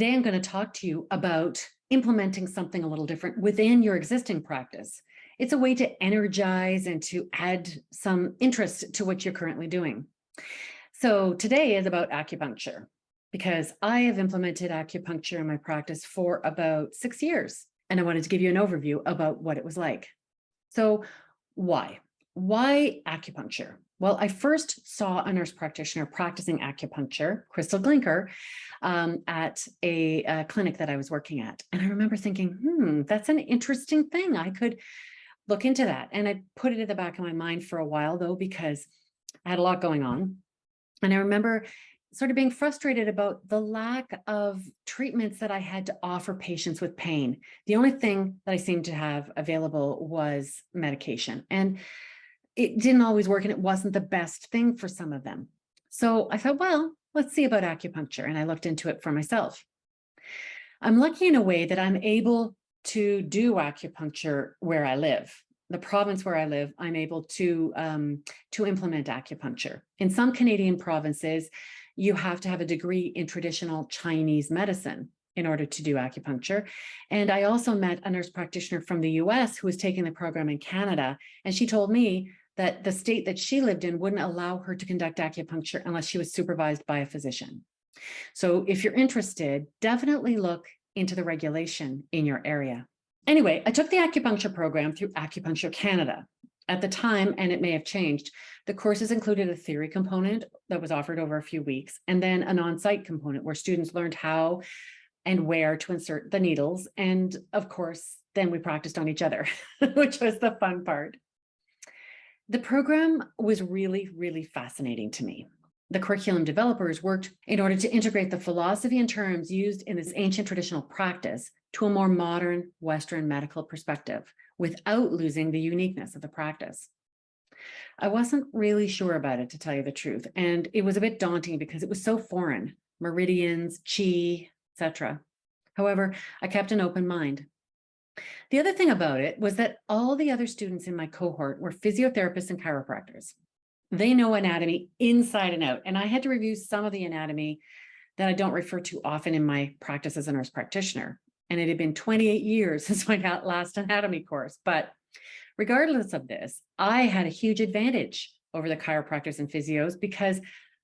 Today, I'm going to talk to you about implementing something a little different within your existing practice. It's a way to energize and to add some interest to what you're currently doing. So today is about acupuncture, because I have implemented acupuncture in my practice for about 6 years, and I wanted to give you an overview about what it was like. So why? Why acupuncture? Well, I first saw a nurse practitioner practicing acupuncture, Crystal Glinker, at a clinic that I was working at. And I remember thinking, that's an interesting thing. I could look into that. And I put it at the back of my mind for a while, though, because I had a lot going on. And I remember sort of being frustrated about the lack of treatments that I had to offer patients with pain. The only thing that I seemed to have available was medication. And it didn't always work, and it wasn't the best thing for some of them. So I thought, well, let's see about acupuncture. And I looked into it for myself. I'm lucky in a way that I'm able to do acupuncture where I live. The province where I live, I'm able to implement acupuncture. In some Canadian provinces, you have to have a degree in traditional Chinese medicine in order to do acupuncture. And I also met a nurse practitioner from the US who was taking the program in Canada. And she told me that the state that she lived in wouldn't allow her to conduct acupuncture unless she was supervised by a physician. So if you're interested, definitely look into the regulation in your area. Anyway, I took the acupuncture program through Acupuncture Canada. At the time, and it may have changed, the courses included a theory component that was offered over a few weeks, and then an on-site component where students learned how and where to insert the needles. And of course, then we practiced on each other, which was the fun part. The program was really, really fascinating to me. The curriculum developers worked in order to integrate the philosophy and terms used in this ancient traditional practice to a more modern Western medical perspective without losing the uniqueness of the practice. I wasn't really sure about it, to tell you the truth, and it was a bit daunting because it was so foreign, meridians, qi, etc. However, I kept an open mind. The other thing about it was that all the other students in my cohort were physiotherapists and chiropractors. They know anatomy inside and out, and I had to review some of the anatomy that I don't refer to often in my practice as a nurse practitioner. And it had been 28 years since my last anatomy course. But regardless of this, I had a huge advantage over the chiropractors and physios because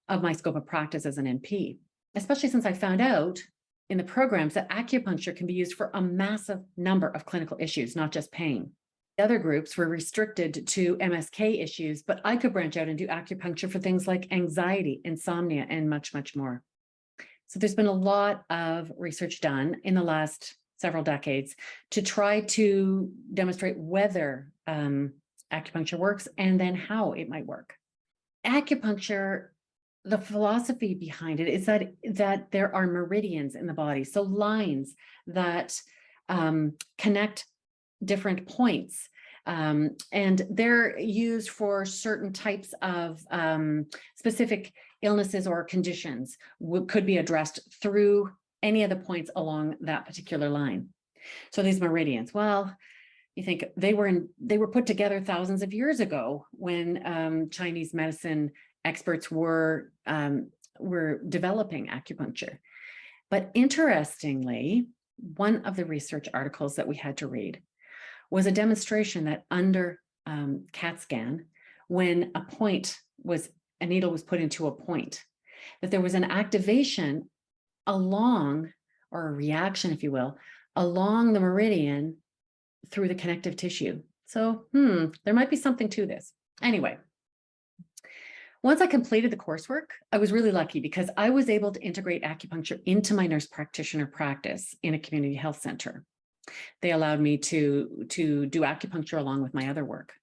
of my scope of practice as an NP, especially since I found out in the programs that acupuncture can be used for a massive number of clinical issues, not just pain. The other groups were restricted to MSK issues, but I could branch out and do acupuncture for things like anxiety, insomnia, and much, much more. So there's been a lot of research done in the last several decades to try to demonstrate whether acupuncture works and then how it might work. Acupuncture, the philosophy behind it is that there are meridians in the body, so lines that connect different points, and they're used for certain types of specific illnesses or conditions, could be addressed through any of the points along that particular line. So these meridians, well, you think they were put together thousands of years ago when Chinese medicine experts were developing acupuncture. But interestingly, one of the research articles that we had to read was a demonstration that under CAT scan, when a needle was put into a point, that there was an activation along, or a reaction, if you will, along the meridian through the connective tissue. So, there might be something to this. Anyway, once I completed the coursework, I was really lucky because I was able to integrate acupuncture into my nurse practitioner practice in a community health center. They allowed me to do acupuncture along with my other work.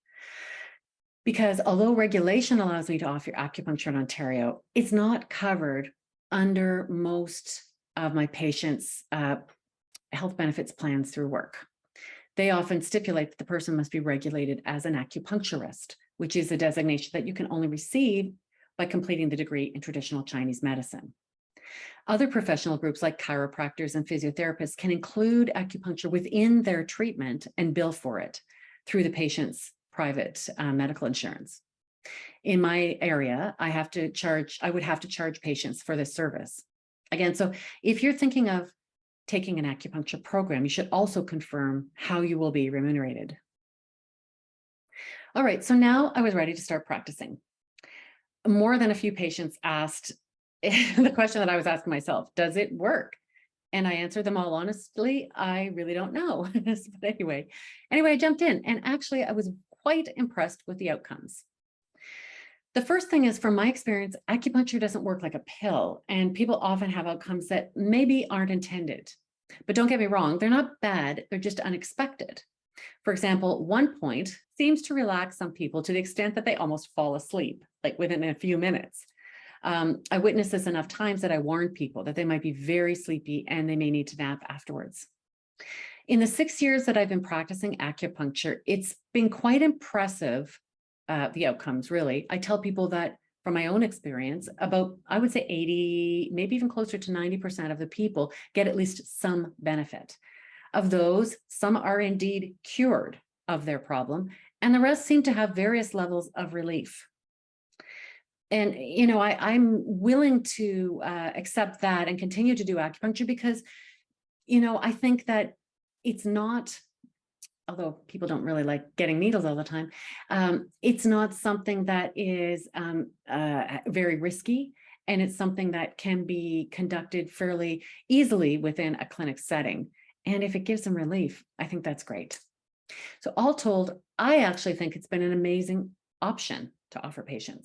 Because although regulation allows me to offer acupuncture in Ontario, it's not covered under most of my patients' health benefits plans through work. They often stipulate that the person must be regulated as an acupuncturist, which is a designation that you can only receive by completing the degree in traditional Chinese medicine. Other professional groups like chiropractors and physiotherapists can include acupuncture within their treatment and bill for it through the patient's private medical insurance. In my area, I would have to charge patients for this service. Again, so if you're thinking of taking an acupuncture program, you should also confirm how you will be remunerated. All right, so now I was ready to start practicing. More than a few patients asked the question that I was asking myself, does it work? And I answered them all honestly, I really don't know. But anyway, I jumped in, and actually I was quite impressed with the outcomes. The first thing is, from my experience, acupuncture doesn't work like a pill, and people often have outcomes that maybe aren't intended. But don't get me wrong, they're not bad, they're just unexpected. For example, one point seems to relax some people to the extent that they almost fall asleep, like within a few minutes. I witnessed this enough times that I warned people that they might be very sleepy and they may need to nap afterwards. In the 6 years that I've been practicing acupuncture, it's been quite impressive, the outcomes, really. I tell people that from my own experience, about, I would say 80, maybe even closer to 90% of the people get at least some benefit. Of those, some are indeed cured of their problem, and the rest seem to have various levels of relief. And, I'm willing to accept that and continue to do acupuncture because, I think that it's not, although people don't really like getting needles all the time, it's not something that is very risky. And it's something that can be conducted fairly easily within a clinic setting. And if it gives them relief, I think that's great. So all told, I actually think it's been an amazing option to offer patients.